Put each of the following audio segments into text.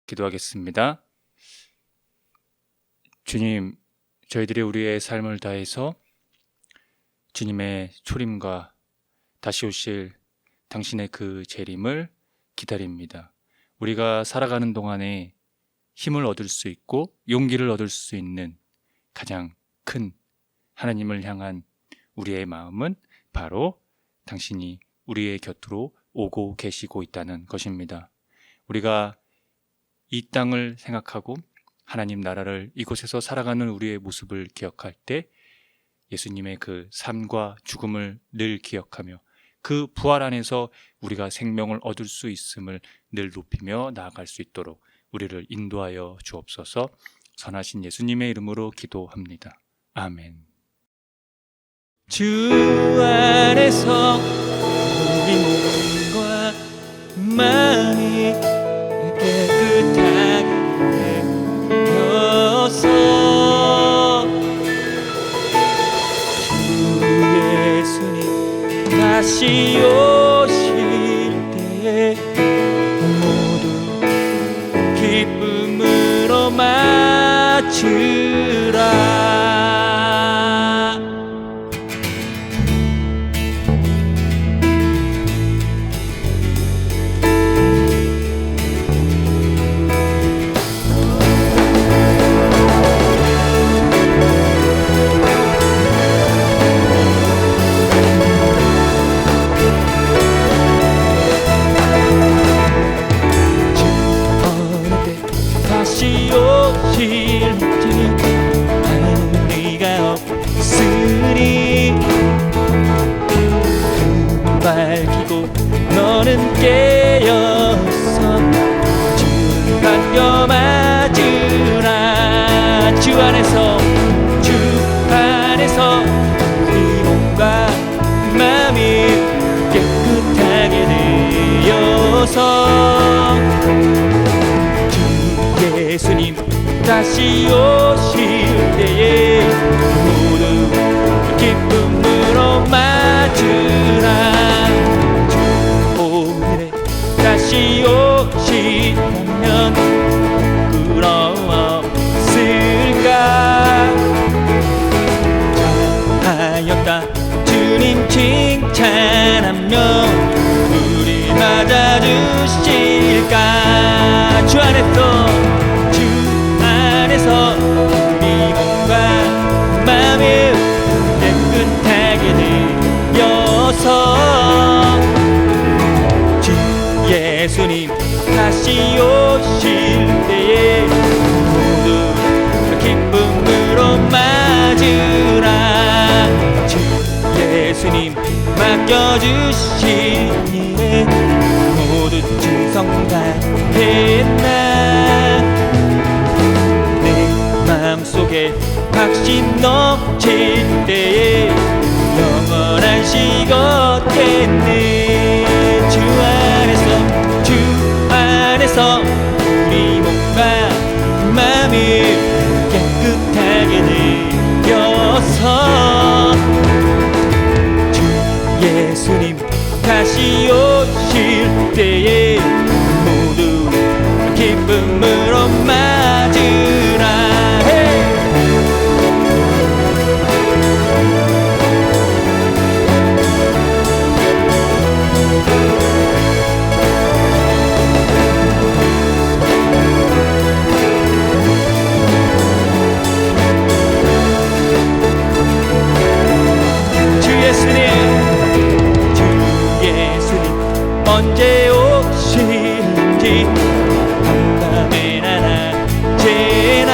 기도하겠습니다. 주님, 저희들이 우리의 삶을 다해서 주님의 초림과 다시 오실 당신의 그 재림을 기다립니다. 우리가 살아가는 동안에 힘을 얻을 수 있고 용기를 얻을 수 있는 가장 큰 하나님을 향한 우리의 마음은 바로 당신이 우리의 곁으로 오고 계시고 있다는 것입니다. 우리가 이 땅을 생각하고 하나님 나라를 이곳에서 살아가는 우리의 모습을 기억할 때 예수님의 그 삶과 죽음을 늘 기억하며 그 부활 안에서 우리가 생명을 얻을 수 있음을 늘 높이며 나아갈 수 있도록 우리를 인도하여 주옵소서. 선하신 예수님의 이름으로 기도합니다. 아멘. 주 안에서 우리 몸과 마음이 깨끗하게 되어서 주 예수님 다시 오실 때 모두 기쁨으로 맞으라. 다시 오실지 아는 리가 없으니 밝히고 너는 깨어서 주를 반겨 맞으라. 주 안에서 우리 몸과 마음이 깨끗하게 되어서 예수님 다시 오실 때에 모두 기쁨으로 맞으라. 주 오늘에 다시 오시다면 부러웠을까. 잘하였다 주님 칭찬하며 우리 맞아주실까. 주 안에서 우리 몸과 마음이 깨끗하게 되어서 주 예수님 다시 오실 때에 모두 기쁨으로 맞으라. 주 예수님 맡겨주신 일에 모두 충성 다했나. 마음속에 확신 넘칠 때에 영원한 시 걷겠네. 주 안에서 우리 몸과 마음이 깨끗하게 되어서 주 예수님 다시 오실 때에 모두 기쁨으로 맞으라. 주 예수님 언제 오실지 한밤에나 낮에나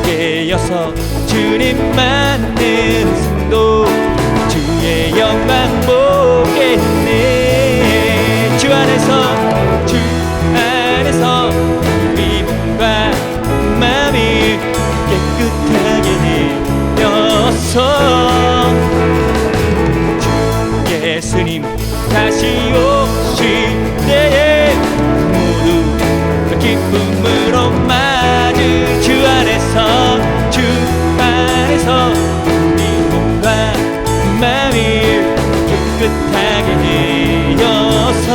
늦게여서 주님 만난 승도 주의 영광 보겠네. 주 안에서 우리 몸과 마음이 깨끗하게 되어서 주 예수님 다시 오실 때에 모두 기쁨으로 맞을. 주 안에서 우리 몸과 마음이 깨끗하게 되어서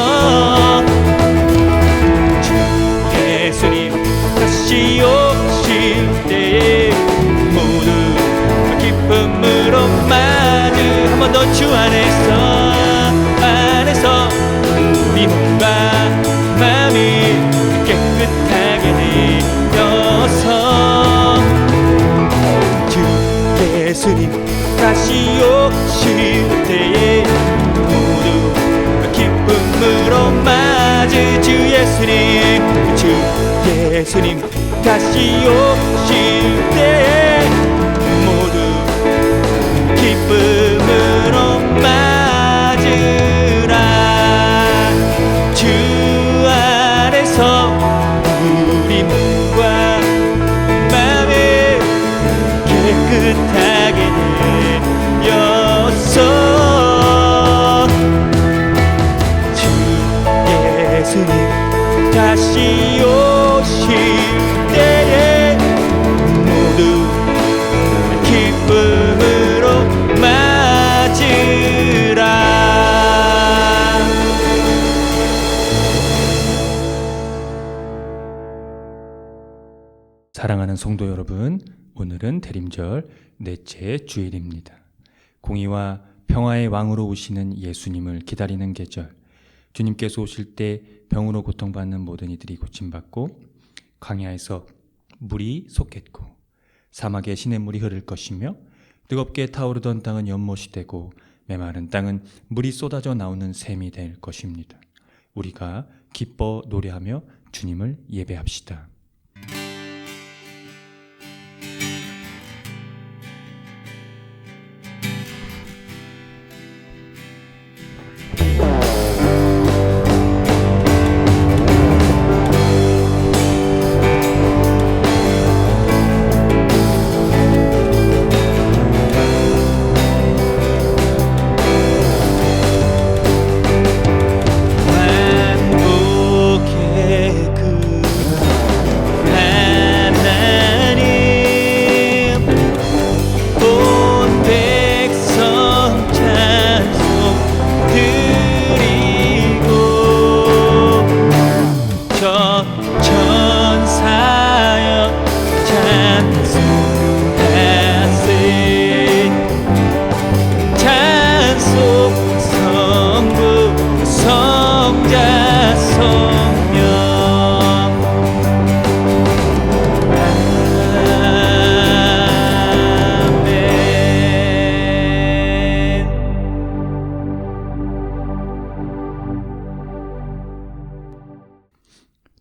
예수님 다시 오실 때 모두 기쁨으로 맞으라. 주 안에서 우리 몸과 마음을 깨끗하게 되었어. 주 예수님 다시 오실 때에 모두 기쁨으로 맞으라. 사랑하는 성도 여러분, 오늘은 대림절 넷째 주일입니다. 공의와 평화의 왕으로 오시는 예수님을 기다리는 계절. 주님께서 오실 때 병으로 고통받는 모든 이들이 고침받고 광야에서 물이 솟겠고 사막에 시냇물이 흐를 것이며 뜨겁게 타오르던 땅은 연못이 되고 메마른 땅은 물이 쏟아져 나오는 샘이 될 것입니다. 우리가 기뻐 노래하며 주님을 예배합시다.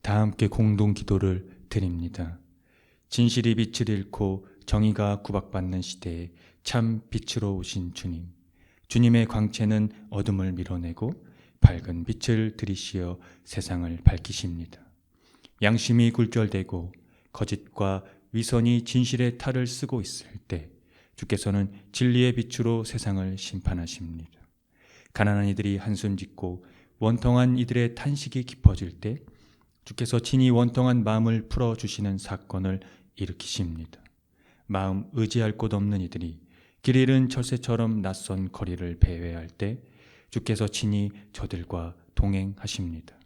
다 함께 공동 기도를 드립니다. 진실이 빛을 잃고 정의가 구박받는 시대에 참 빛으로 오신 주님. 주님의 광채는 어둠을 밀어내고 밝은 빛을 들이시어 세상을 밝히십니다. 양심이 굴절되고 거짓과 위선이 진실의 탈을 쓰고 있을 때 주께서는 진리의 빛으로 세상을 심판하십니다. 가난한 이들이 한숨 짓고 원통한 이들의 탄식이 깊어질 때 주께서 친히 원통한 마음을 풀어주시는 사건을 일으키십니다. 마음 의지할 곳 없는 이들이 길 잃은 철새처럼 낯선 거리를 배회할 때 주께서 친히 저들과 동행하십니다.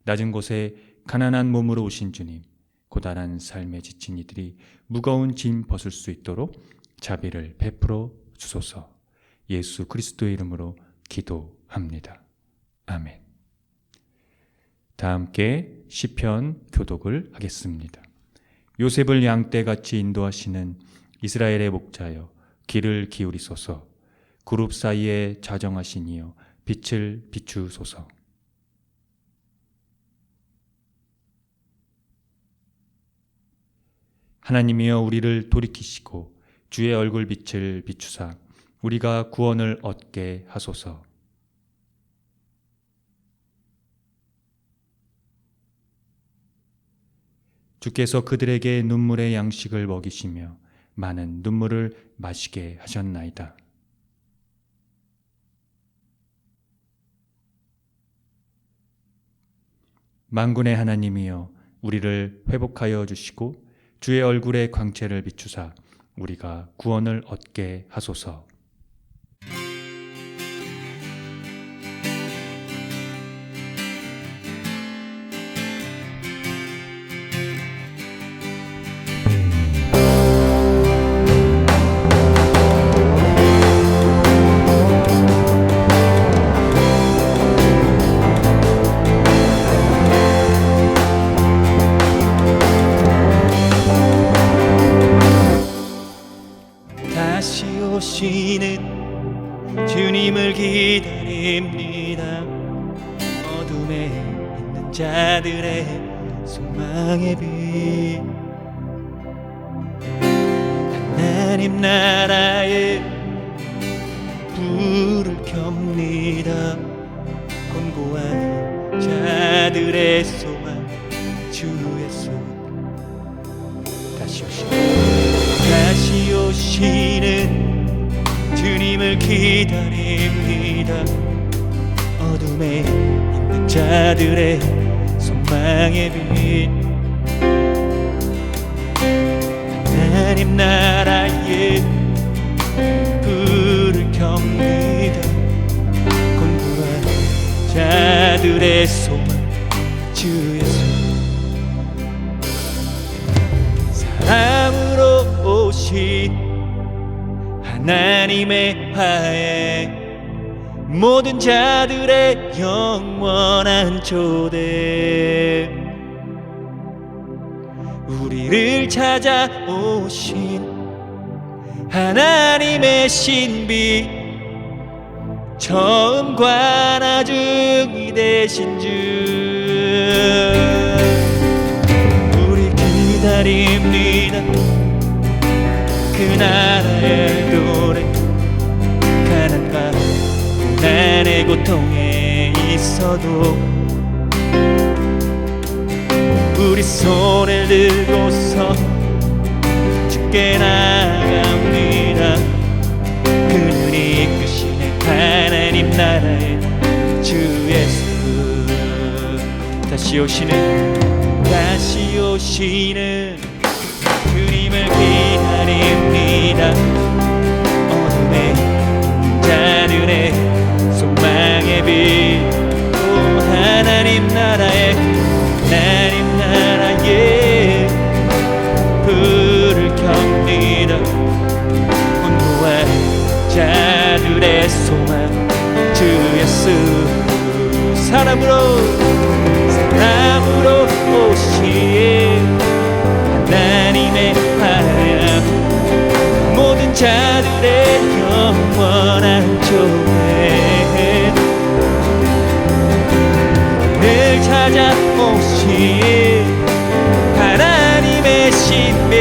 낮은 곳에 가난한 몸으로 오신 주님, 고단한 삶에 지친 이들이 무거운 짐 벗을 수 있도록 자비를 베풀어 주소서. 예수 그리스도의 이름으로 기도합니다. 아멘. 다 함께 시편 교독을 하겠습니다. 요셉을 양떼같이 인도하시는 이스라엘의 목자여, 귀를 기울이소서. 그룹 사이에 자정하신 이여, 빛을 비추소서. 하나님이여, 우리를 돌이키시고 주의 얼굴 빛을 비추사 우리가 구원을 얻게 하소서. 주께서 그들에게 눈물의 양식을 먹이시며 많은 눈물을 마시게 하셨나이다. 만군의 하나님이여, 우리를 회복하여 주시고 주의 얼굴의 광채를 비추사 우리가 구원을 얻게 하소서. 오시는 주님을 기다립니다. 어둠에 있는 자들의 소망의 빛, 하나님 나라에 불을 켭니다. 곤고한 자들의 소망 주 예수. 다시 오시는 주님을 기다립니다. 어둠에 있는 자들의 소망의 빛, 하나님 나라에 불을 켭니다. 곤고한 자들의 소망 주 예수. 사랑으로 오신 하나님의 화해, 모든 자들의 영원한 초대, 우리를 찾아오신 하나님의 신비, 처음과 나중이 되신 주, 우리 기다립니다. 그 나라의 노래, 가난과 고난의 고통에 있어도 우리 손을 들고서 주께 나갑니다. 그는 이끄시는 하나님 나라의 주 예수. 다시 오시는 주님을 기다립니다. 어둠에 자들의 소망의 빛, 오 하나님 나라에 불을 켭니다. 곤고한 자들의 소망 주 예수. 사랑으로 오신 하나님의 화해, 모든 자들의 영원한 조회, 늘 찾아오신 하나님의 신비,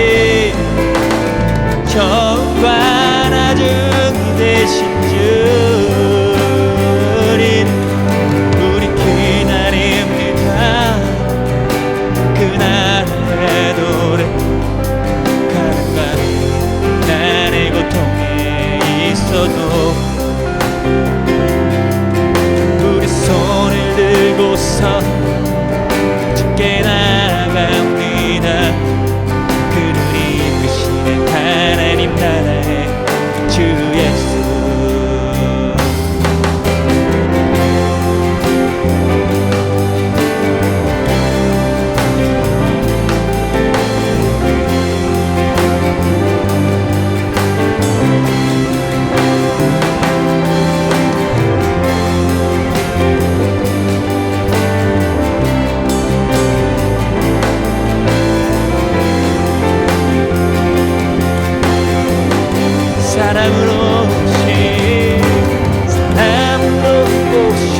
처음과 나중이 되신 주, 우리 기다립니다. 그 나라의 노래, 가난과 고난의 고통에 있어도 우리 손을 들고서 주께 나갑니다. 그를 이끄시는 하나님 나라의 주 예수. 사랑으로 오신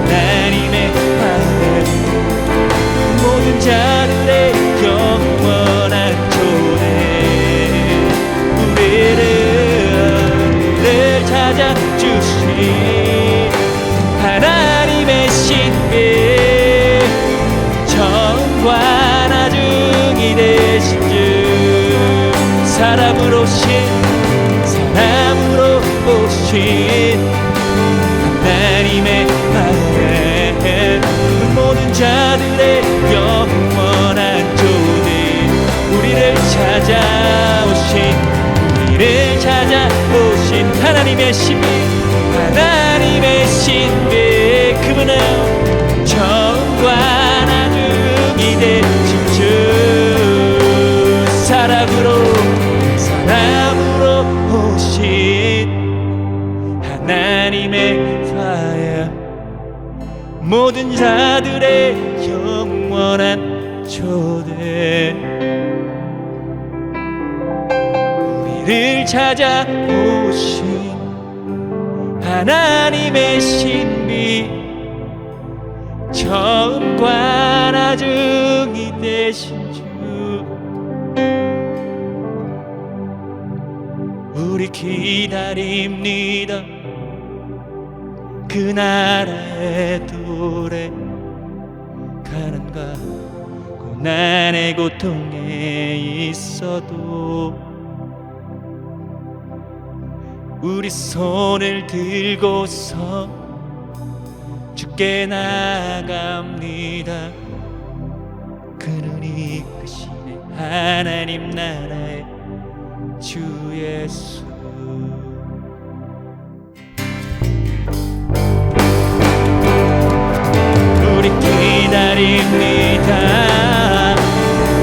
하나님의 화해, 모든 자들의 영원한 초대, 우리를 찾아주신 하나님의 신비, 처음과 나중이 되신 주, 사랑으로 오신 하나님의 화해, 모든 자들의 영원한 조대, 우리를 찾아오신 하나님의 신비, 그분은 처음과 나중이 되신 주, 사랑으로 오신 하나님의 화해, 모든 자들의 영원한 초대, 우리를 찾아오신 하나님의 신비, 처음과 나중이 되신 주, 우리 기다립니다. 그 나라의 도래 가난과 고난의 고통에 있어도 우리 손을 들고서 주께 나아갑니다. 그는 이끄시네 하나님 나라의 주 예수. 우리 기다립니다.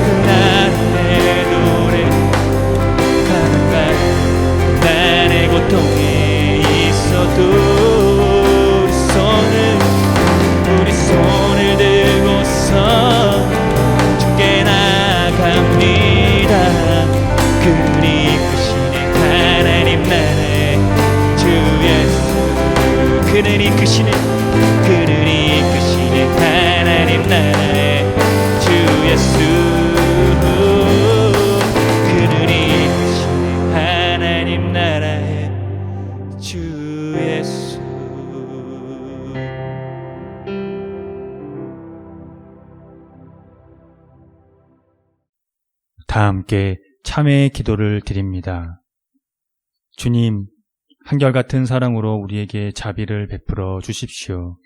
그날의 노래 가난과 고난의 고통에 있어도 우리 손을 들고서 주께 나아갑니다. 그는 이끄시네 하나님 나라의 주 예수. 그는 이끄시네 하나님 나라의 주 예수. 그는 이끄시네 하나님 나라의 주 예수. 다 함께 참회의 기도를 드립니다. 주님, 한결같은 사랑으로 우리에게 자비를 베풀어 주십시오.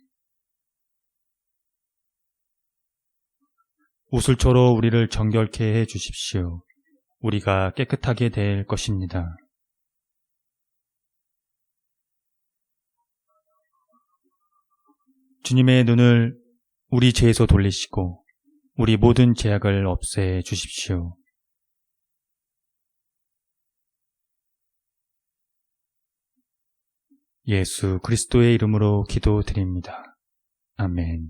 우슬초로 우리를 정결케 해 주십시오. 우리가 깨끗하게 될 것입니다. 주님의 눈을 우리 죄에서 돌리시고 우리 모든 죄악을 없애 주십시오. 예수 그리스도의 이름으로 기도드립니다. 아멘.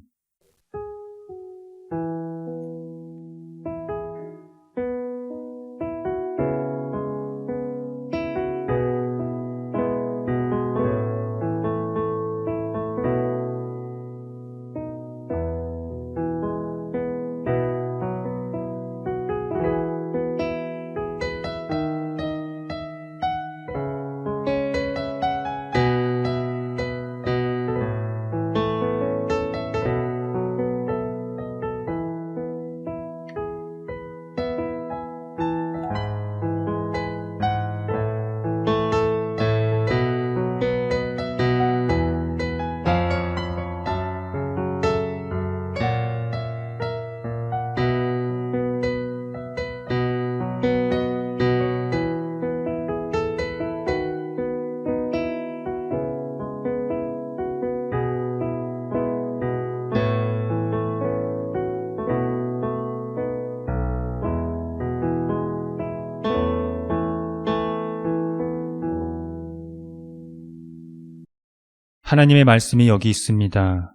하나님의 말씀이 여기 있습니다.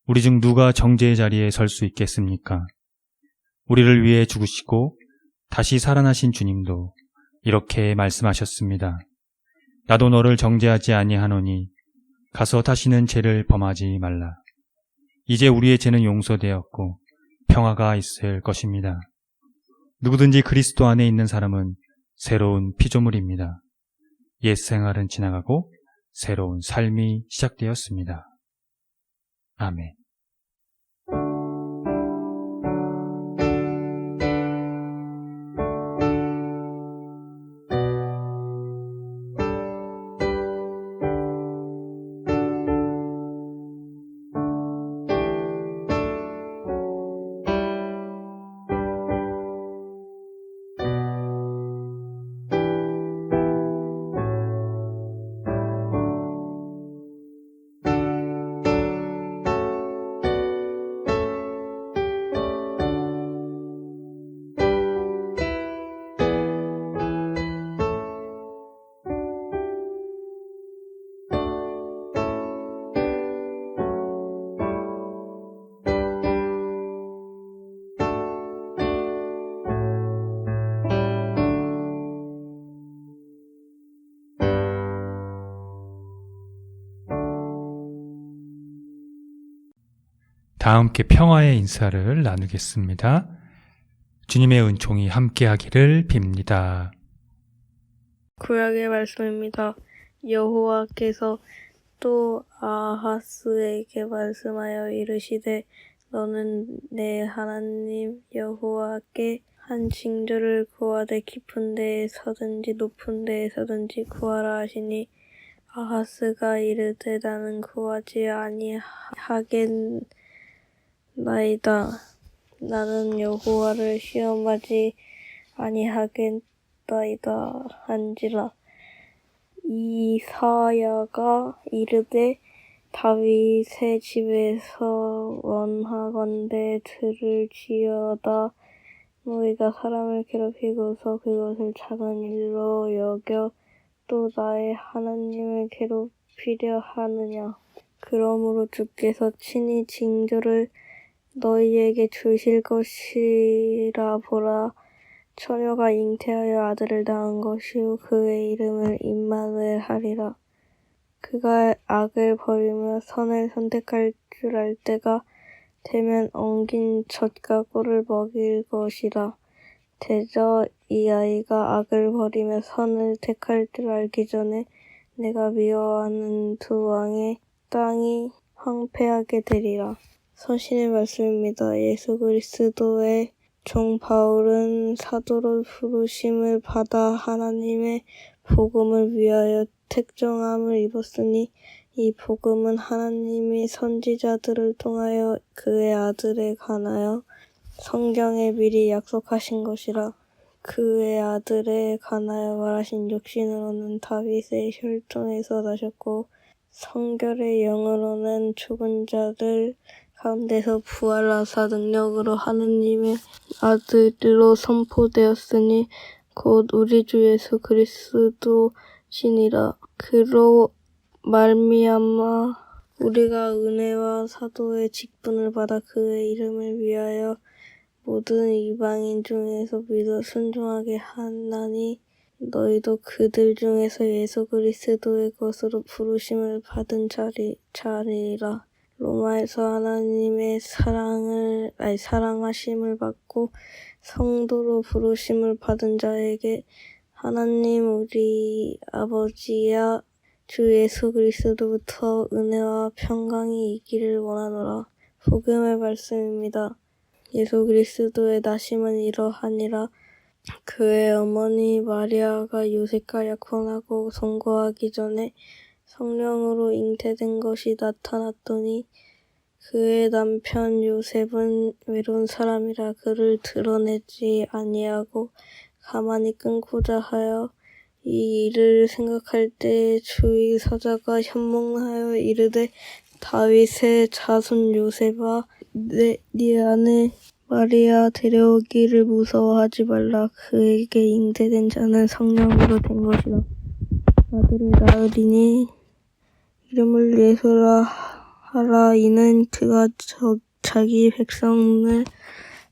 우리 중 누가 정죄의 자리에 설 수 있겠습니까? 우리를 위해 죽으시고 다시 살아나신 주님도 이렇게 말씀하셨습니다. 나도 너를 정죄하지 아니하노니 가서 다시는 죄를 범하지 말라. 이제 우리의 죄는 용서되었고 평화가 있을 것입니다. 누구든지 그리스도 안에 있는 사람은 새로운 피조물입니다. 옛 생활은 지나가고 새로운 삶이 시작되었습니다. 아멘. 다 함께 평화의 인사를 나누겠습니다. 주님의 은총이 함께하기를 빕니다. 구약의 말씀입니다. 여호와께서 또 아하스에게 말씀하여 이르시되 너는 내 하나님 여호와께 한 징조를 구하되 깊은 데에서든지 높은 데에서든지 구하라 하시니 아하스가 이르되 나는 구하지 아니하겠나이다. 나는 여호와를 시험하지 아니하겠나이다 한지라. 이사야가 이르되 다윗의 집에서 원하건대 들을지어다. 너희가 사람을 괴롭히고서 그것을 작은 일로 여겨 또 나의 하나님을 괴롭히려 하느냐. 그러므로 주께서 친히 징조를 너희에게 주실 것이라. 보라, 처녀가 잉태하여 아들을 낳은 것이요 그의 이름을 임마누엘 하리라. 그가 악을 버리며 선을 선택할 줄 알 때가 되면 엉긴 젖과 꿀을 먹일 것이라. 대저 이 아이가 악을 버리며 선을 택할 줄 알기 전에 내가 미워하는 두 왕의 땅이 황폐하게 되리라. 선신의 말씀입니다. 예수 그리스도의 종 바울은 사도로 부르심을 받아 하나님의 복음을 위하여 택정함을 입었으니 이 복음은 하나님이 선지자들을 통하여 그의 아들에 관하여 성경에 미리 약속하신 것이라. 그의 아들에 관하여 말하신 육신으로는 다윗의 혈통에서 나셨고 성결의 영으로는 죽은 자들 가운데서 부활하사 능력으로 하느님의 아들로 선포되었으니 곧 우리 주 예수 그리스도시니라. 그로 말미암아 우리가 은혜와 사도의 직분을 받아 그의 이름을 위하여 모든 이방인 중에서 믿어 순종하게 하나니 너희도 그들 중에서 예수 그리스도의 것으로 부르심을 받은 자리라. 로마에서 하나님의 사랑하심을 받고 성도로 부르심을 받은 자에게 하나님 우리 아버지야 주 예수 그리스도부터 은혜와 평강이 있기를 원하노라. 복음의 말씀입니다. 예수 그리스도의 나심은 이러하니라. 그의 어머니 마리아가 요셉과 약혼하고 동거하기 전에 성령으로 잉태된 것이 나타났더니 그의 남편 요셉은 외로운 사람이라 그를 드러내지 아니하고 가만히 끊고자 하여 이 일을 생각할 때 주의 사자가 현몽하여 이르되 다윗의 자손 요셉아 네 아내 마리아 데려오기를 무서워하지 말라. 그에게 잉태된 자는 성령으로 된 것이라. 아들을 낳으리니 이름을 예수라 하라. 이는 그가 자기 백성을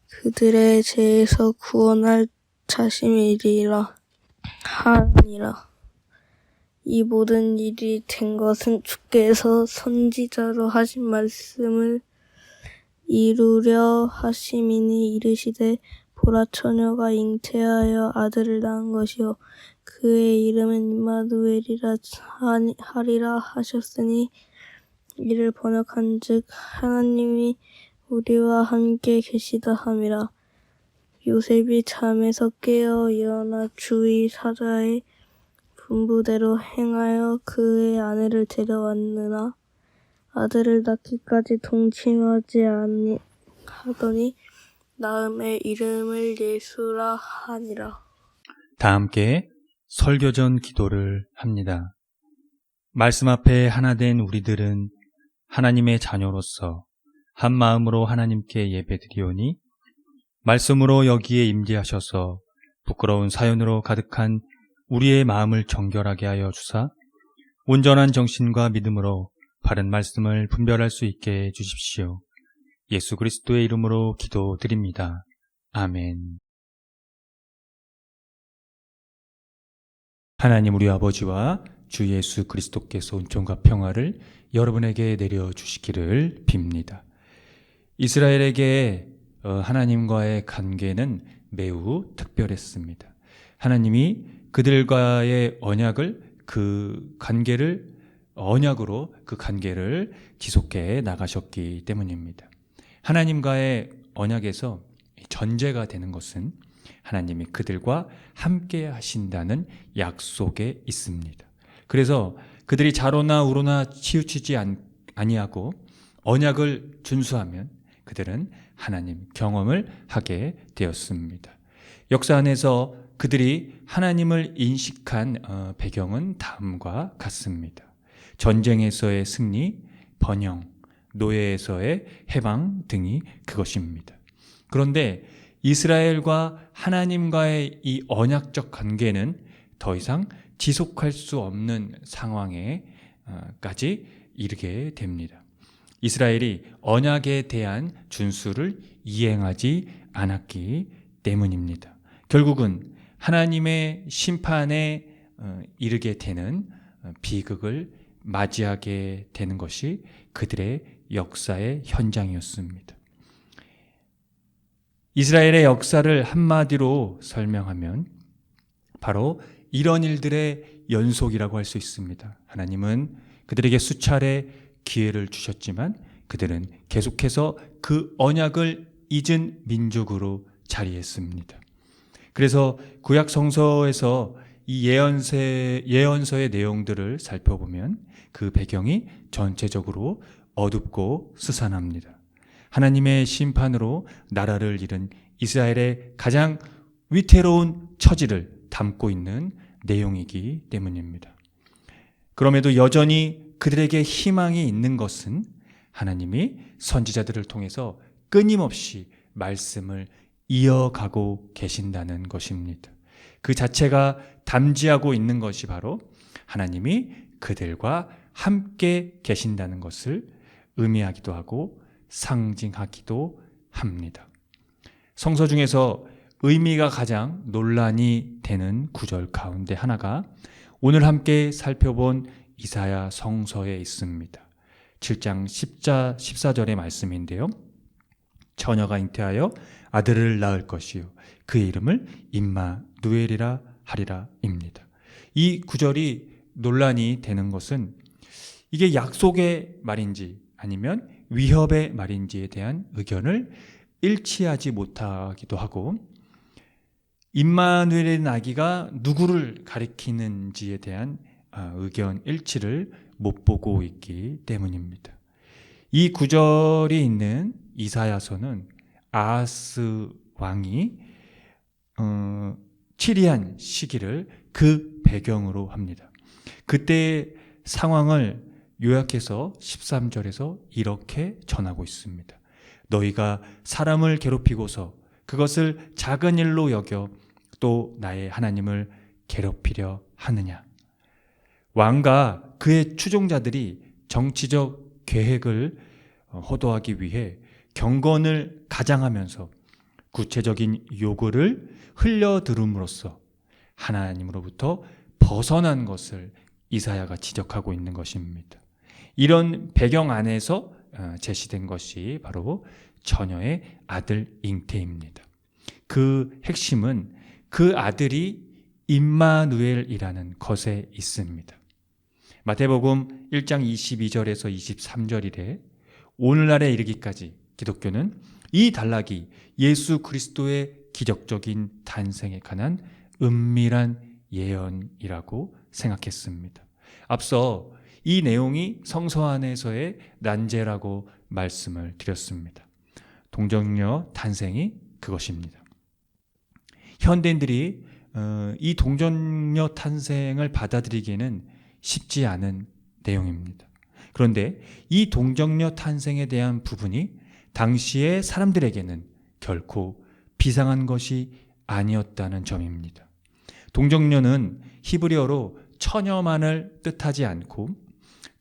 그들의 죄에서 구원할 자심이리라 하니라. 이 모든 일이 된 것은 주께서 선지자로 하신 말씀을 이루려 하심이니 이르시되 보라 처녀가 잉태하여 아들을 낳은 것이요 그의 이름은 임마누엘이라 하리라 하셨으니 이를 번역한즉 하나님이 우리와 함께 계시다 함이라. 요셉이 잠에서 깨어 일어나 주의 사자의 분부대로 행하여 그의 아내를 데려왔느나 아들을 낳기까지 동침하지 아니하더니 낳음에 이름을 예수라 하니라. 다 함께 설교전 기도를 합니다. 말씀 앞에 하나 된 우리들은 하나님의 자녀로서 한 마음으로 하나님께 예배드리오니 말씀으로 여기에 임재하셔서 부끄러운 사연으로 가득한 우리의 마음을 정결하게 하여 주사 온전한 정신과 믿음으로 바른 말씀을 분별할 수 있게 해 주십시오. 예수 그리스도의 이름으로 기도드립니다. 아멘. 하나님 우리 아버지와 주 예수 그리스도께서 은총과 평화를 여러분에게 내려주시기를 빕니다. 이스라엘에게 하나님과의 관계는 매우 특별했습니다. 하나님이 그들과의 언약으로 그 관계를 지속해 나가셨기 때문입니다. 하나님과의 언약에서 전제가 되는 것은 하나님이 그들과 함께 하신다는 약속에 있습니다. 그래서 그들이 좌로나 우로나 치우치지 아니하고 언약을 준수하면 그들은 하나님 경험을 하게 되었습니다. 역사 안에서 그들이 하나님을 인식한 배경은 다음과 같습니다. 전쟁에서의 승리, 번영, 노예에서의 해방 등이 그것입니다. 그런데 이스라엘과 하나님과의 이 언약적 관계는 더 이상 지속할 수 없는 상황에까지 이르게 됩니다. 이스라엘이 언약에 대한 준수를 이행하지 않았기 때문입니다. 결국은 하나님의 심판에 이르게 되는 비극을 맞이하게 되는 것이 그들의 역사의 현장이었습니다. 이스라엘의 역사를 한마디로 설명하면 바로 이런 일들의 연속이라고 할 수 있습니다. 하나님은 그들에게 수차례 기회를 주셨지만 그들은 계속해서 그 언약을 잊은 민족으로 자리했습니다. 그래서 구약 성서에서 이 예언서의 내용들을 살펴보면 그 배경이 전체적으로 어둡고 스산합니다. 하나님의 심판으로 나라를 잃은 이스라엘의 가장 위태로운 처지를 담고 있는 내용이기 때문입니다. 그럼에도 여전히 그들에게 희망이 있는 것은 하나님이 선지자들을 통해서 끊임없이 말씀을 이어가고 계신다는 것입니다. 그 자체가 담지하고 있는 것이 바로 하나님이 그들과 함께 계신다는 것을 의미하기도 하고 상징하기도 합니다. 성서 중에서 의미가 가장 논란이 되는 구절 가운데 하나가 오늘 함께 살펴본 이사야 성서에 있습니다. 7장 14절의 말씀인데요. 처녀가 잉태하여 아들을 낳을 것이요 그의 이름을 임마누엘이라 하리라 입니다. 이 구절이 논란이 되는 것은 이게 약속의 말인지 아니면 위협의 말인지에 대한 의견을 일치하지 못하기도 하고 임마누엘의 나기가 누구를 가리키는지에 대한 의견 일치를 못 보고 있기 때문입니다. 이 구절이 있는 이사야서는 아하스 왕이 치리한 시기를 그 배경으로 합니다. 그때의 상황을 요약해서 13절에서 이렇게 전하고 있습니다. 너희가 사람을 괴롭히고서 그것을 작은 일로 여겨 또 나의 하나님을 괴롭히려 하느냐. 왕과 그의 추종자들이 정치적 계획을 호도하기 위해 경건을 가장하면서 구체적인 요구를 흘려들음으로써 하나님으로부터 벗어난 것을 이사야가 지적하고 있는 것입니다. 이런 배경 안에서 제시된 것이 바로 처녀의 아들 잉태입니다. 그 핵심은 그 아들이 임마누엘이라는 것에 있습니다. 마태복음 1장 22절에서 23절이래 오늘날에 이르기까지 기독교는 이 단락이 예수 그리스도의 기적적인 탄생에 관한 은밀한 예언이라고 생각했습니다. 앞서 이 내용이 성서 안에서의 난제라고 말씀을 드렸습니다. 동정녀 탄생이 그것입니다. 현대인들이 이 동정녀 탄생을 받아들이기는 쉽지 않은 내용입니다. 그런데 이 동정녀 탄생에 대한 부분이 당시의 사람들에게는 결코 비상한 것이 아니었다는 점입니다. 동정녀는 히브리어로 처녀만을 뜻하지 않고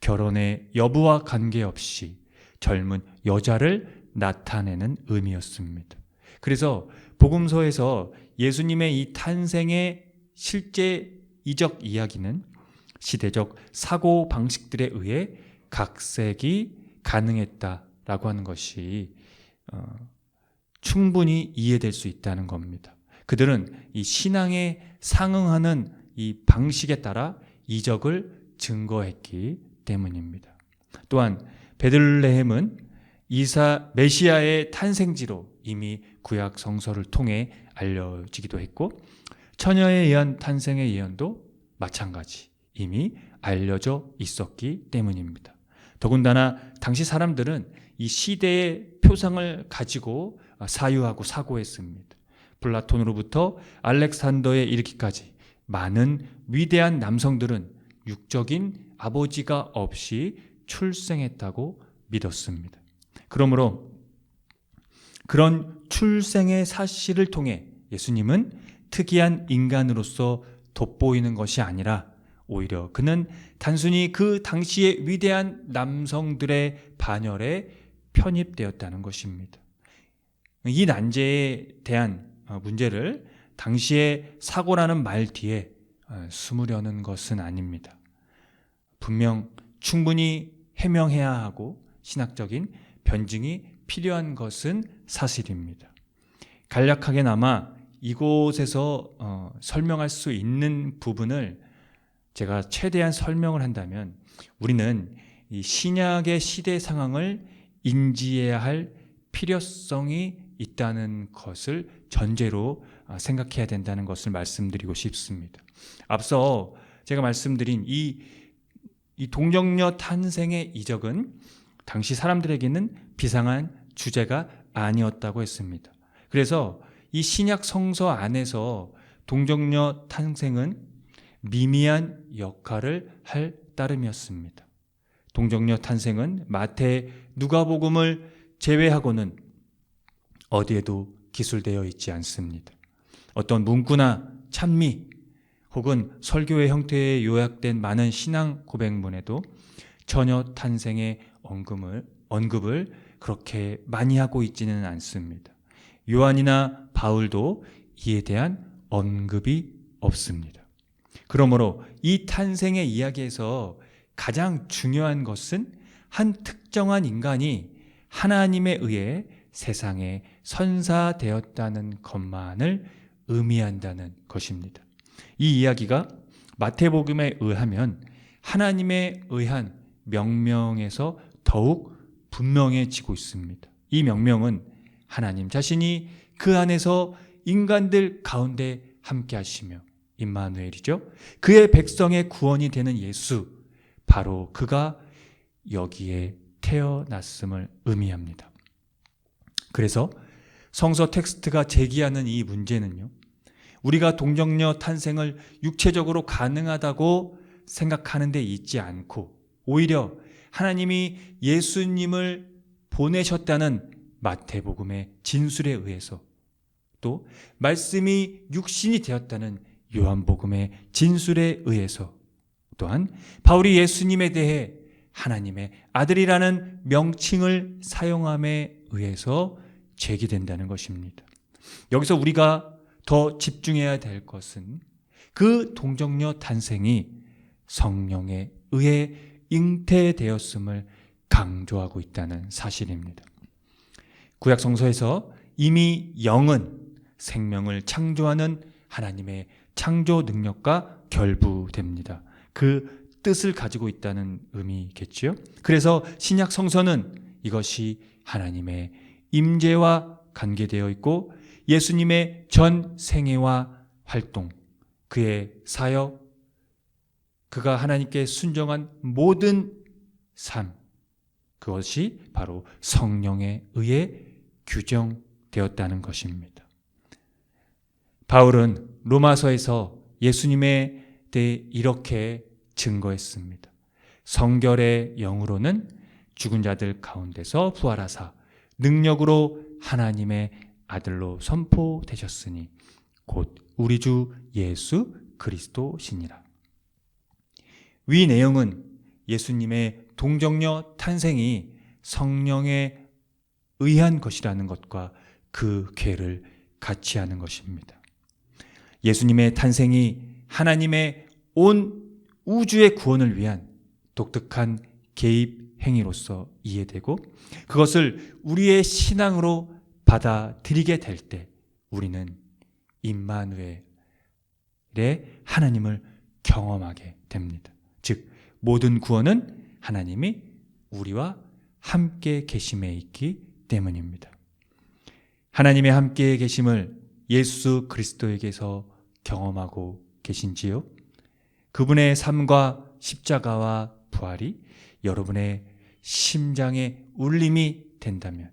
결혼의 여부와 관계없이 젊은 여자를 나타내는 의미였습니다. 그래서 복음서에서 예수님의 이 탄생의 실제 이적 이야기는 시대적 사고 방식들에 의해 각색이 가능했다라고 하는 것이 충분히 이해될 수 있다는 겁니다. 그들은 이 신앙에 상응하는 이 방식에 따라 이적을 증거했기 때문입니다. 또한 베들레헴은 메시아의 탄생지로 이미 구약 성서를 통해 알려지기도 했고, 처녀에 의한 탄생의 예언도 마찬가지 이미 알려져 있었기 때문입니다. 더군다나 당시 사람들은 이 시대의 표상을 가지고 사유하고 사고했습니다. 플라톤으로부터 알렉산더에 이르기까지 많은 위대한 남성들은 육적인 아버지가 없이 출생했다고 믿었습니다. 그러므로 그런 출생의 사실을 통해 예수님은 특이한 인간으로서 돋보이는 것이 아니라 오히려 그는 단순히 그 당시의 위대한 남성들의 반열에 편입되었다는 것입니다. 이 난제에 대한 문제를 당시의 사고라는 말 뒤에 숨으려는 것은 아닙니다. 분명 충분히 해명해야 하고 신학적인 변증이 필요한 것은 사실입니다. 간략하게나마 이곳에서 설명할 수 있는 부분을 제가 최대한 설명을 한다면, 우리는 이 신약의 시대 상황을 인지해야 할 필요성이 있다는 것을 전제로 생각해야 된다는 것을 말씀드리고 싶습니다. 앞서 제가 말씀드린 이 동정녀 탄생의 이적은 당시 사람들에게는 비상한 주제가 아니었다고 했습니다. 그래서 이 신약 성서 안에서 동정녀 탄생은 미미한 역할을 할 따름이었습니다. 동정녀 탄생은 마태, 누가복음을 제외하고는 어디에도 기술되어 있지 않습니다. 어떤 문구나 찬미 혹은 설교의 형태에 요약된 많은 신앙 고백문에도 처녀 탄생의 언급을 그렇게 많이 하고 있지는 않습니다. 요한이나 바울도 이에 대한 언급이 없습니다. 그러므로 이 탄생의 이야기에서 가장 중요한 것은 한 특정한 인간이 하나님에 의해 세상에 선사되었다는 것만을 의미한다는 것입니다. 이 이야기가 마태복음에 의하면 하나님에 의한 명명에서 더욱 분명해지고 있습니다. 이 명명은 하나님 자신이 그 안에서 인간들 가운데 함께 하시며 임마누엘이죠. 그의 백성의 구원이 되는 예수, 바로 그가 여기에 태어났음을 의미합니다. 그래서 성서 텍스트가 제기하는 이 문제는요, 우리가 동정녀 탄생을 육체적으로 가능하다고 생각하는 데 있지 않고 오히려 하나님이 예수님을 보내셨다는 마태복음의 진술에 의해서, 또 말씀이 육신이 되었다는 요한복음의 진술에 의해서, 또한 바울이 예수님에 대해 하나님의 아들이라는 명칭을 사용함에 의해서 제기된다는 것입니다. 여기서 우리가 더 집중해야 될 것은 그 동정녀 탄생이 성령에 의해 잉태되었음을 강조하고 있다는 사실입니다. 구약 성서에서 이미 영은 생명을 창조하는 하나님의 창조 능력과 결부됩니다. 그 뜻을 가지고 있다는 의미겠지요. 그래서 신약 성서는 이것이 하나님의 임재와 관계되어 있고 예수님의 전 생애와 활동, 그의 사역, 그가 하나님께 순종한 모든 삶, 그것이 바로 성령에 의해 규정되었다는 것입니다. 바울은 로마서에서 예수님에 대해 이렇게 증거했습니다. 성결의 영으로는 죽은 자들 가운데서 부활하사 능력으로 하나님의 아들로 선포되셨으니 곧 우리 주 예수 그리스도시니라. 위 내용은 예수님의 동정녀 탄생이 성령에 의한 것이라는 것과 그 궤를 같이 하는 것입니다. 예수님의 탄생이 하나님의 온 우주의 구원을 위한 독특한 개입 행위로서 이해되고 그것을 우리의 신앙으로 받아들이게 될 때 우리는 임마누엘의 하나님을 경험하게 됩니다. 즉 모든 구원은 하나님이 우리와 함께 계심에 있기 때문입니다. 하나님의 함께 계심을 예수 그리스도에게서 경험하고 계신지요? 그분의 삶과 십자가와 부활이 여러분의 심장의 울림이 된다면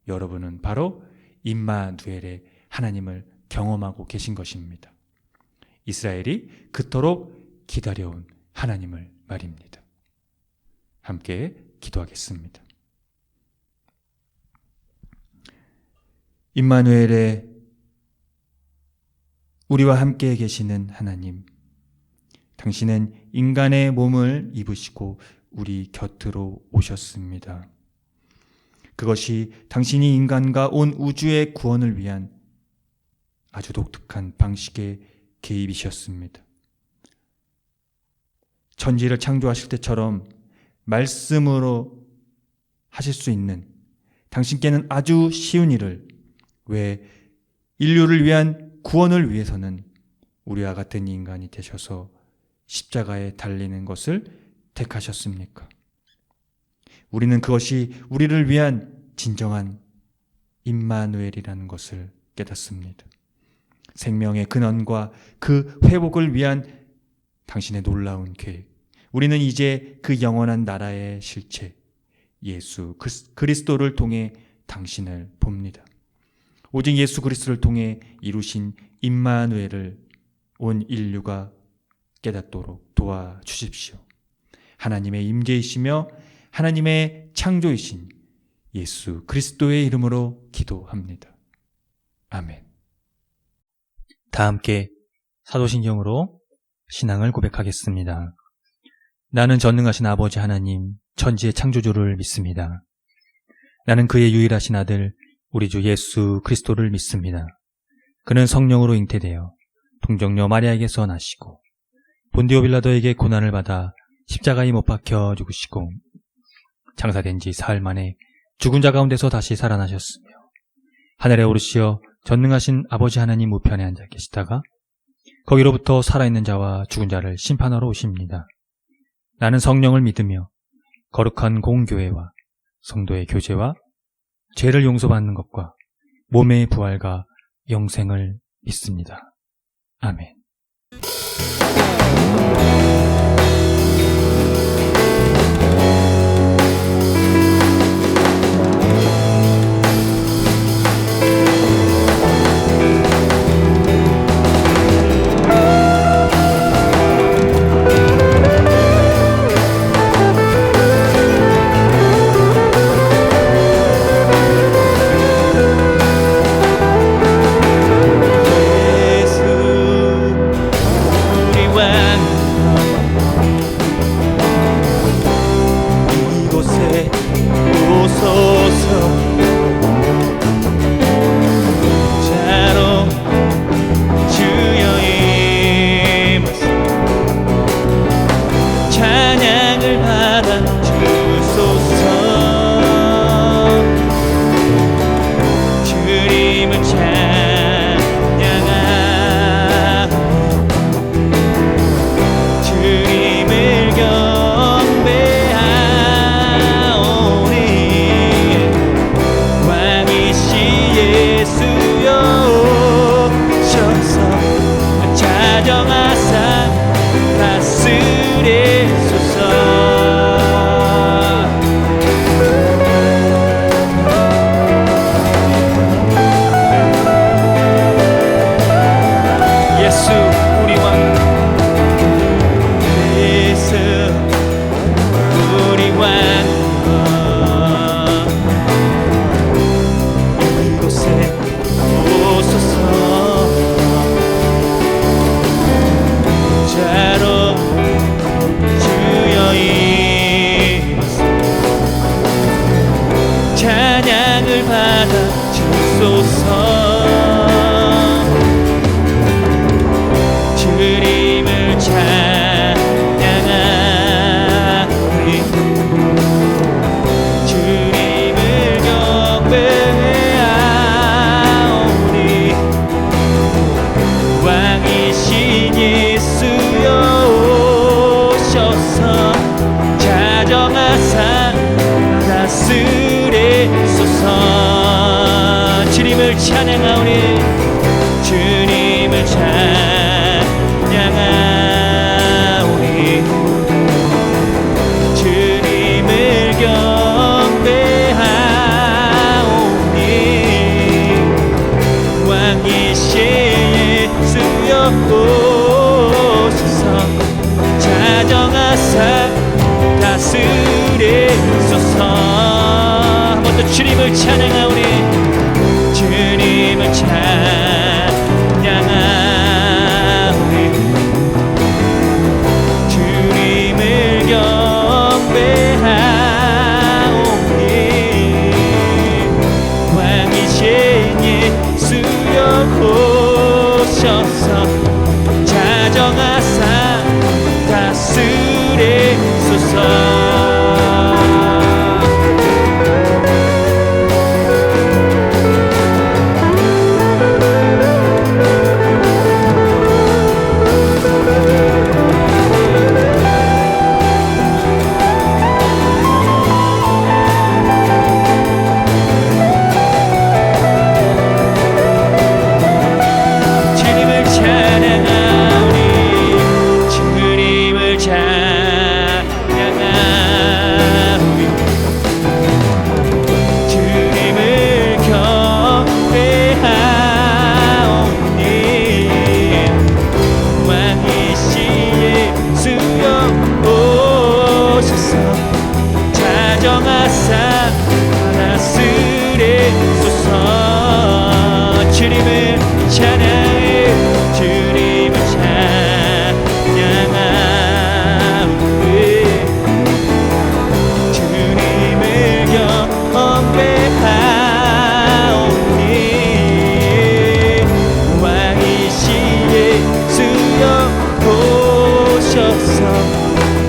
여러분은 바로 임마누엘의 하나님을 경험하고 계신 것입니다. 이스라엘이 그토록 기다려온 하나님을 말입니다. 함께 기도하겠습니다. 임마누엘의 우리와 함께 계시는 하나님, 당신은 인간의 몸을 입으시고 우리 곁으로 오셨습니다. 그것이 당신이 인간과 온 우주의 구원을 위한 아주 독특한 방식의 개입이셨습니다. 천지를 창조하실 때처럼 말씀으로 하실 수 있는 당신께는 아주 쉬운 일을 왜 인류를 위한 구원을 위해서는 우리와 같은 인간이 되셔서 십자가에 달리는 것을 택하셨습니까? 우리는 그것이 우리를 위한 진정한 임마누엘이라는 것을 깨닫습니다. 생명의 근원과 그 회복을 위한 당신의 놀라운 계획. 우리는 이제 그 영원한 나라의 실체, 예수 그리스도를 통해 당신을 봅니다. 오직 예수 그리스도를 통해 이루신 임마누엘을 온 인류가 깨닫도록 도와주십시오. 하나님의 임재이시며 하나님의 창조이신 예수 그리스도의 이름으로 기도합니다. 아멘. 다 함께 사도신경으로 신앙을 고백하겠습니다. 나는 전능하신 아버지 하나님, 천지의 창조주를 믿습니다. 나는 그의 유일하신 아들, 우리 주 예수 그리스도를 믿습니다. 그는 성령으로 잉태되어 동정녀 마리아에게서 나시고 본디오 빌라도에게 고난을 받아 십자가에 못 박혀 죽으시고 장사된 지 사흘 만에 죽은 자 가운데서 다시 살아나셨으며 하늘에 오르시어 전능하신 아버지 하나님 우편에 앉아 계시다가 거기로부터 살아있는 자와 죽은 자를 심판하러 오십니다. 나는 성령을 믿으며 거룩한 공교회와 성도의 교제와 죄를 용서받는 것과 몸의 부활과 영생을 믿습니다. 아멘. 주님을 찬양하오니 주님을 찬양하오니 주님을 경배하오니 왕이신 예수여 오소서 자정하사 다스리소서. 한 번 더 주님을 찬양하오니 주님을 찬양하오니 주님을 경배하오니 왕이신 예수여 오셔서 자정하사 다스리소서. 주님을 찬양하오니 주님을 찬양하오니 주님을 경배하오니 왕이신 예수여 오셔서 자정하사 다스리소서. 주님을 찬양해 주님을 찬양하오니 주님을 경배하오니 왕이신 예수여 오셔서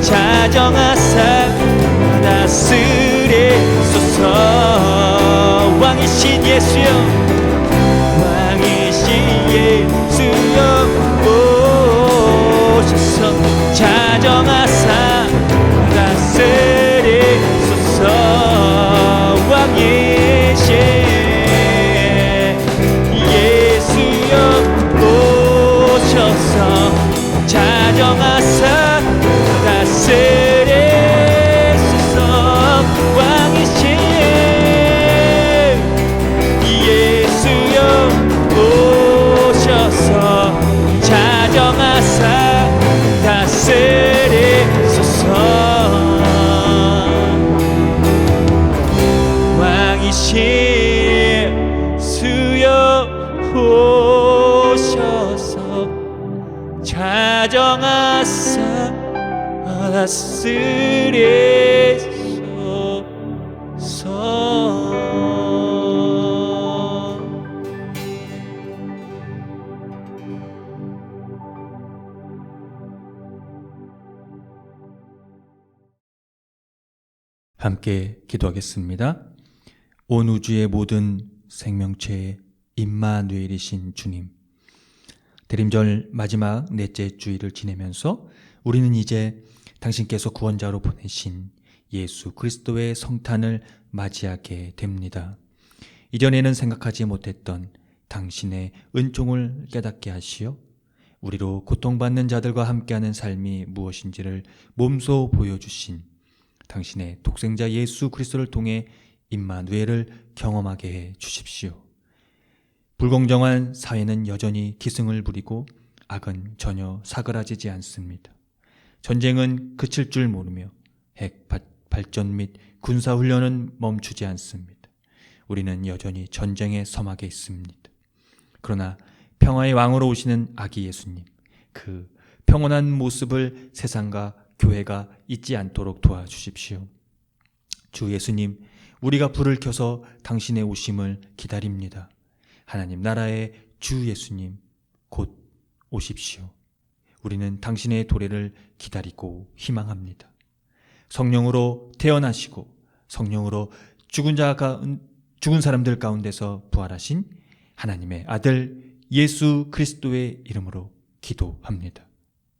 자정하사 다스리소서. 왕이신 예수여 왕이신 예수여 오셔서 자정하사 다스리소서. 왕이신 예수여 오셔서 자정하사 다스리소서. 왕이신 예수여 오셔서 자정하사 다스리소서. 왕이신 예수여 오셔서 자정하사 다스리소서. 함께 기도하겠습니다. 온 우주의 모든 생명체의 임마누엘이신 주님, 대림절 마지막 넷째 주일을 지내면서 우리는 이제 당신께서 구원자로 보내신 예수 그리스도의 성탄을 맞이하게 됩니다. 이전에는 생각하지 못했던 당신의 은총을 깨닫게 하시어 우리로 고통받는 자들과 함께하는 삶이 무엇인지를 몸소 보여주신 당신의 독생자 예수 그리스도를 통해 임마누엘을 경험하게 해 주십시오. 불공정한 사회는 여전히 기승을 부리고 악은 전혀 사그라지지 않습니다. 전쟁은 그칠 줄 모르며 핵 발전 및 군사훈련은 멈추지 않습니다. 우리는 여전히 전쟁의 서막에 있습니다. 그러나 평화의 왕으로 오시는 아기 예수님, 그 평온한 모습을 세상과 교회가 잊지 않도록 도와주십시오. 주 예수님, 우리가 불을 켜서 당신의 오심을 기다립니다. 하나님 나라의 주 예수님, 곧 오십시오. 우리는 당신의 도래를 기다리고 희망합니다. 성령으로 태어나시고 성령으로 죽은 사람들 가운데서 부활하신 하나님의 아들 예수 그리스도의 이름으로 기도합니다.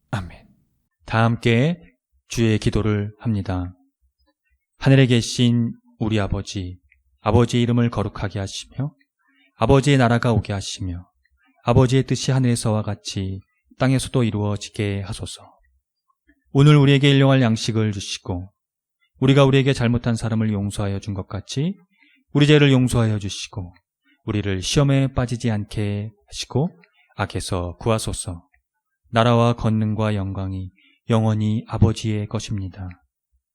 아멘. 다 함께 주의 기도를 합니다. 하늘에 계신 우리 아버지, 아버지의 이름을 거룩하게 하시며 아버지의 나라가 오게 하시며 아버지의 뜻이 하늘에서와 같이 땅에서도 이루어지게 하소서. 오늘 우리에게 일용할 양식을 주시고 우리가 우리에게 잘못한 사람을 용서하여 준 것 같이 우리 죄를 용서하여 주시고 우리를 시험에 빠지지 않게 하시고 악에서 구하소서. 나라와 권능과 영광이 영원히 아버지의 것입니다.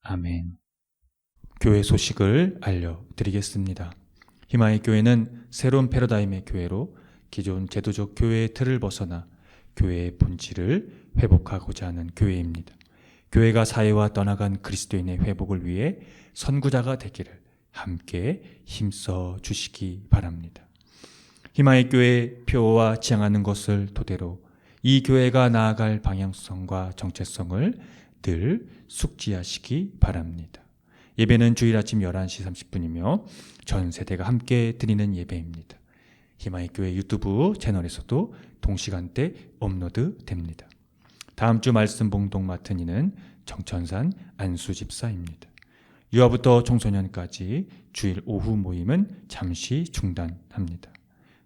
아멘. 교회 소식을 알려드리겠습니다. 희망의 교회는 새로운 패러다임의 교회로 기존 제도적 교회의 틀을 벗어나 교회의 본질을 회복하고자 하는 교회입니다. 교회가 사회와 떠나간 그리스도인의 회복을 위해 선구자가 되기를 함께 힘써 주시기 바랍니다. 희망의 교회의 표와 지향하는 것을 토대로 이 교회가 나아갈 방향성과 정체성을 늘 숙지하시기 바랍니다. 예배는 주일 아침 11시 30분이며 전 세대가 함께 드리는 예배입니다. 희망의 교회 유튜브 채널에서도 동시간대 업로드 됩니다. 다음 주 말씀 봉독 맡은 이는 정천산 안수 집사입니다. 유아부터 청소년까지 주일 오후 모임은 잠시 중단합니다.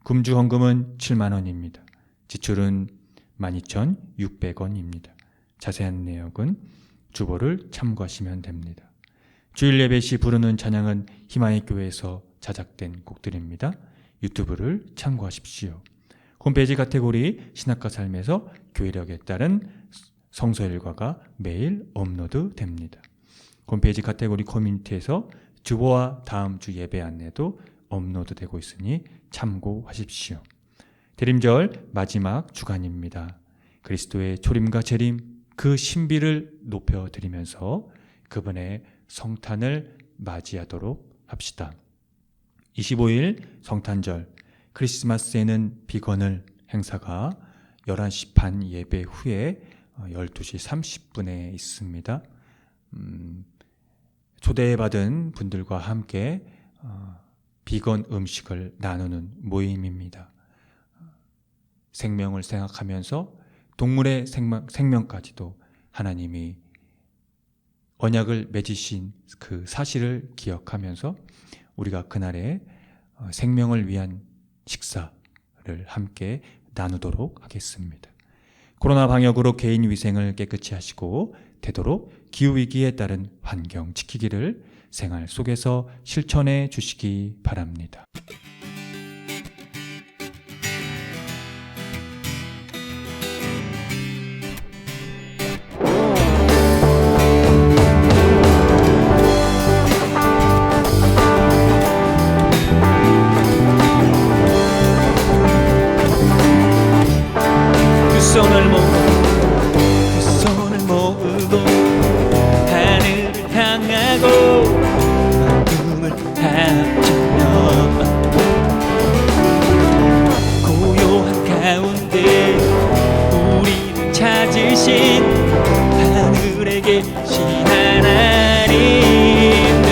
금주 헌금은 7만 원입니다. 지출은 12,600원입니다. 자세한 내역은 주보를 참고하시면 됩니다. 주일 예배 시 부르는 찬양은 희망의 교회에서 제작된 곡들입니다. 유튜브를 참고하십시오. 홈페이지 카테고리 신학과 삶에서 교회력에 따른 성서일과가 매일 업로드됩니다. 홈페이지 카테고리 커뮤니티에서 주보와 다음 주 예배 안내도 업로드되고 있으니 참고하십시오. 대림절 마지막 주간입니다. 그리스도의 초림과 재림 그 신비를 높여드리면서 그분의 성탄을 맞이하도록 합시다. 25일 성탄절 크리스마스에는 비건을 행사가 11시 반 예배 후에 12시 30분에 있습니다. 초대받은 분들과 함께 비건 음식을 나누는 모임입니다. 생명을 생각하면서 동물의 생명까지도 하나님이 언약을 맺으신 그 사실을 기억하면서 우리가 그날에 생명을 위한 식사를 함께 나누도록 하겠습니다. 코로나 방역으로 개인 위생을 깨끗이 하시고 되도록 기후위기에 따른 환경 지키기를 생활 속에서 실천해 주시기 바랍니다. 손을 모으고 하늘을 향하고 마음을 합치며 고요한 가운데 우리를 찾으신 하늘에 계신 하나님 두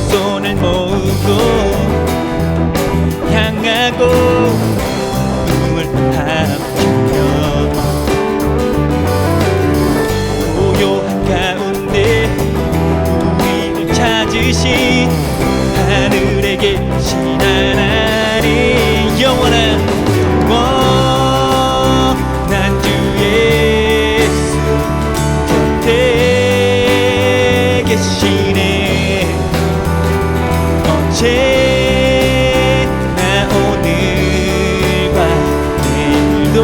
손을 모으고 향하고 고요한 가운데 우리를 찾으신 하늘에 계신 하나님 영원한 주 예수 곁에 계시네 언제나 오늘과 내일도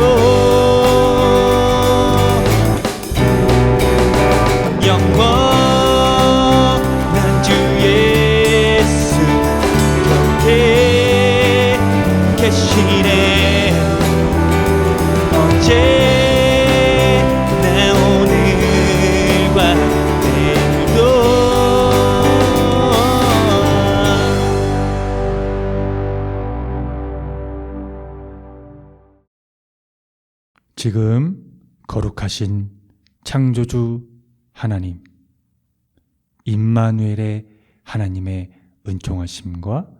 영원한 주 예수 곁에 계시네 언제나 오늘과 내일도 지금 거룩하신 창조주 하나님 임마누엘의 하나님의 은총하심과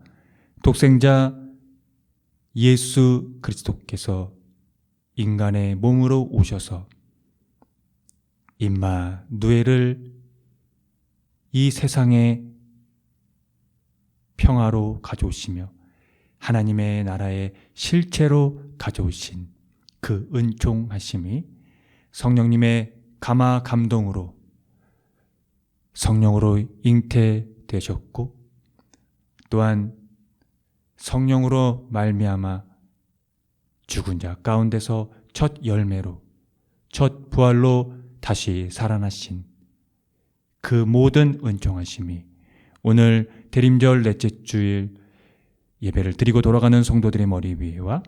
독생자 예수 그리스도께서 인간의 몸으로 오셔서 임마누엘을 이 세상에 평화로 가져오시며 하나님의 나라의 실체로 가져오신 그 은총하심이 성령님의 감화 감동으로 성령으로 잉태되셨고 또한 성령으로 말미암아 죽은 자 가운데서 첫 열매로 첫 부활로 다시 살아나신 그 모든 은총하심이 오늘 대림절 넷째 주일 예배를 드리고 돌아가는 성도들의 머리 위에와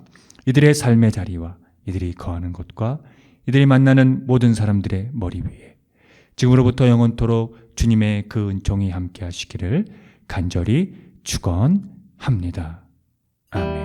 이들의 삶의 자리와 이들이 거하는 곳과 이들이 만나는 모든 사람들의 머리 위에 지금으로부터 영원토록 주님의 그 은총이 함께 하시기를 간절히 축원합니다. 아멘.